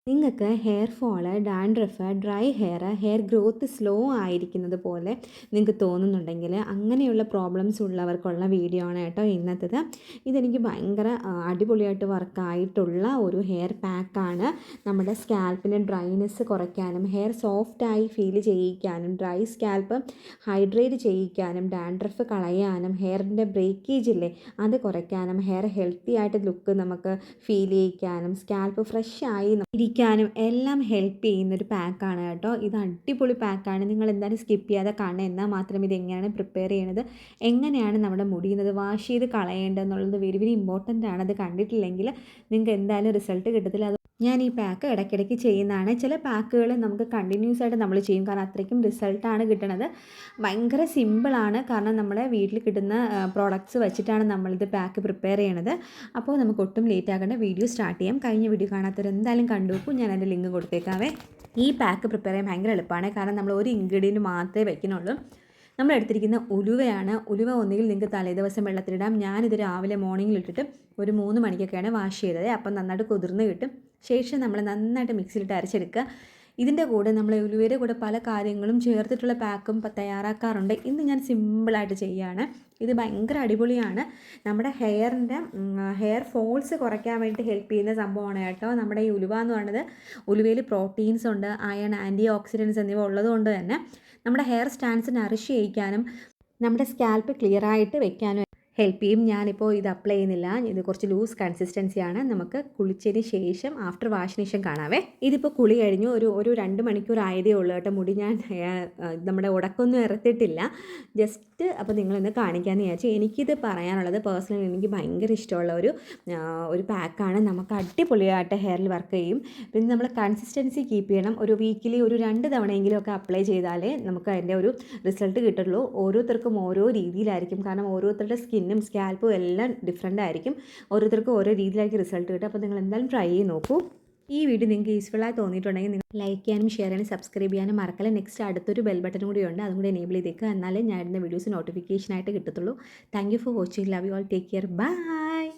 നിങ്ങൾക്ക് hair fall, dandruff, dry hair growth slow ആയിരിക്കുന്നത് പോലെ നിങ്ങൾക്ക് തോന്നുന്നുണ്ടെങ്കിൽ അങ്ങനെയുള്ള പ്രോബ്ലംസ് ഉള്ളവർക്കുള്ള വീഡിയോ ആണ് കേട്ടോ ഇന്നത്തേത്. ഇതെനിക്ക് ഭയങ്കര അടിപൊളിയായിട്ട് വർക്കായിട്ടുള്ള ഒരു ഹെയർ പാക്കാണ്. നമ്മുടെ സ്കാൽപ്പിന് ഡ്രൈനെസ് കുറയ്ക്കാനും ഹെയർ സോഫ്റ്റായി ഫീൽ ചെയ്യിക്കാനും ഡ്രൈ സ്കാൽപ്പ് ഹൈഡ്രേറ്റ് ചെയ്യിക്കാനും ഡാൻഡ്രഫ് കളയാനും ഹെയറിൻ്റെ ബ്രേക്കേജ് ഇല്ലേ അത് കുറയ്ക്കാനും ഹെയർ ഹെൽത്തി ആയിട്ട് ലുക്ക് നമുക്ക് ഫീൽ ചെയ്യിക്കാനും സ്കാൽപ്പ് ഫ്രഷായി ഇരിക്കാനും എല്ലാം ഹെൽപ്പ് ചെയ്യുന്നൊരു പാക്കാണ് കേട്ടോ. ഇത് അടിപൊളി പാക്കാണ്. നിങ്ങൾ എന്തായാലും സ്കിപ്പ് ചെയ്യാതെ കാണുക. എന്നാൽ മാത്രം ഇത് എങ്ങനെയാണ് പ്രിപ്പയർ ചെയ്യണത്, എങ്ങനെയാണ് നമ്മുടെ മുടിയുന്നത് വാഷ് ചെയ്ത് കളയേണ്ടതെന്നുള്ളത് വെരി വെരി ഇമ്പോർട്ടൻ്റ് ആണ്. അത് കണ്ടിട്ടില്ലെങ്കിൽ നിങ്ങൾക്ക് എന്തായാലും റിസൾട്ട് കിട്ടത്തില്ല. അത് ഞാൻ ഈ പാക്ക് ഇടയ്ക്കിടയ്ക്ക് ചെയ്യുന്നതാണ്. ചില പാക്കുകൾ നമുക്ക് കണ്ടിന്യൂസ് ആയിട്ട് നമ്മൾ ചെയ്യും, കാരണം അത്രയ്ക്കും റിസൾട്ടാണ് കിട്ടുന്നത്. ഭയങ്കര സിമ്പിളാണ്, കാരണം നമ്മുടെ വീട്ടിൽ കിട്ടുന്ന പ്രോഡക്റ്റ്സ് വെച്ചിട്ടാണ് നമ്മളിത് പാക്ക് പ്രിപ്പയർ ചെയ്യണത്. അപ്പോൾ നമുക്ക് ഒട്ടും ലേറ്റ് ആക്കേണ്ട, വീഡിയോ സ്റ്റാർട്ട് ചെയ്യാം. കഴിഞ്ഞ വീഡിയോ കാണാത്തവർ എന്തായാലും കണ്ടു നോക്കൂ, ഞാൻ അതിൻ്റെ ലിങ്ക് കൊടുത്തേക്കാവേ. ഈ പാക്ക് പ്രിപ്പയർ ചെയ്യാൻ ഭയങ്കര എളുപ്പമാണ്, കാരണം നമ്മൾ ഒരു ഇൻഗ്രീഡിയൻറ്റ് മാത്രമേ വയ്ക്കുന്നുള്ളൂ. നമ്മൾ എടുത്തിരിക്കുന്ന ഉലുവയാണ്. ഉലുവ ഒന്നുകിൽ നിങ്ങൾക്ക് തലേദിവസം വെള്ളത്തിലിടാം. ഞാനിത് രാവിലെ മോർണിംഗിൽ ഇട്ടിട്ട് ഒരു 3 മണിക്കൊക്കെയാണ് വാഷ് ചെയ്തത്. അപ്പം നന്നായിട്ട് കുതിർന്ന് കിട്ടും. ശേഷം നമ്മൾ നന്നായിട്ട് മിക്സിയിലിട്ട് അരച്ചെടുക്കുക. ഇതിൻ്റെ കൂടെ നമ്മൾ ഉലുവയുടെ കൂടെ പല കാര്യങ്ങളും ചേർത്തിട്ടുള്ള പാക്കും തയ്യാറാക്കാറുണ്ട്. ഇന്ന് ഞാൻ സിമ്പിളായിട്ട് ചെയ്യുകയാണ്. ഇത് ഭയങ്കര അടിപൊളിയാണ്. നമ്മുടെ ഹെയർ ഫോൾസ് കുറയ്ക്കാൻ വേണ്ടി ഹെൽപ്പ് ചെയ്യുന്ന സംഭവമാണ് കേട്ടോ. നമ്മുടെ ഈ ഉലുവ എന്ന് പറയുന്നത്, ഉലുവയിൽ പ്രോട്ടീൻസ് ഉണ്ട്, അയൺ, ആൻറ്റി ഓക്സിഡൻസ് എന്നിവ ഉള്ളതുകൊണ്ട് തന്നെ നമ്മുടെ ഹെയർ സ്റ്റാൻഡ്സ് നറിഷ് ചെയ്യിക്കാനും നമ്മുടെ സ്കാൽപ്പ് ക്ലിയറായിട്ട് വെക്കാനും ഹെൽപ്പ് ചെയ്യും. ഞാനിപ്പോൾ ഇത് അപ്ലൈ ചെയ്യുന്നില്ല, ഇത് കുറച്ച് ലൂസ് കൺസിസ്റ്റൻസിയാണ്. നമുക്ക് കുളിച്ചതിന് ശേഷം ആഫ്റ്റർ വാഷിന് ശേഷം കാണാവേ. ഇതിപ്പോൾ കുളി കഴിഞ്ഞു ഒരു 2 മണിക്കൂർ ആയതേ ഉള്ളൂ കേട്ടോ. മുടി ഞാൻ നമ്മുടെ ഉടക്കൊന്നും ഇറത്തിട്ടില്ല, ജസ്റ്റ് അപ്പോൾ നിങ്ങളൊന്ന് കാണിക്കാമെന്ന് വിചാരിച്ചു. എനിക്കിത് പറയാനുള്ളത്, പേഴ്സണലി എനിക്ക് ഭയങ്കര ഇഷ്ടമുള്ള ഒരു പാക്കാണ്. നമുക്ക് അടിപൊളിയായിട്ട് ഹെയറിൽ വർക്ക് ചെയ്യും. പിന്നെ നമ്മൾ കൺസിസ്റ്റൻസി കീപ്പ് ചെയ്യണം. ഒരു വീക്കിലി ഒരു 2 തവണയെങ്കിലും ഒക്കെ അപ്ലൈ ചെയ്താലേ നമുക്ക് അതിൻ്റെ ഒരു റിസൾട്ട് കിട്ടുള്ളൂ. ഓരോരുത്തർക്കും ഓരോ രീതിയിലായിരിക്കും, കാരണം ഓരോരുത്തരുടെ സ്കിന്നും സ്കാൽപ്പും എല്ലാം ഡിഫറെൻ്റ് ആയിരിക്കും. ഓരോരുത്തർക്കും ഓരോ രീതിയിലായിരിക്കും റിസൾട്ട് കിട്ടുക. അപ്പോൾ നിങ്ങൾ എന്തായാലും ട്രൈ ചെയ്ത് നോക്കൂ. ഈ വീഡിയോ നിങ്ങൾക്ക് യൂസ്ഫുള്ളായി തോന്നിയിട്ടുണ്ടെങ്കിൽ നിങ്ങൾ ലൈക്ക് ചെയ്യാനും ഷെയർ ചെയ്യാനും സബ്സ്ക്രൈബ് ചെയ്യാനും മറക്കല്ല. നെക്സ്റ്റ് അടുത്തൊരു ബെൽ ബട്ടൺ കൂടി ഉണ്ട്, അതും കൂടി എനേബിൾ ചെയ്തേക്കുക. എന്നാലേ ഞാൻ ഇടുന്ന വീഡിയോസ് നോട്ടിഫിക്കേഷനായിട്ട് കിട്ടത്തുള്ളൂ. Thank you for watching. Love you all. Take care. By.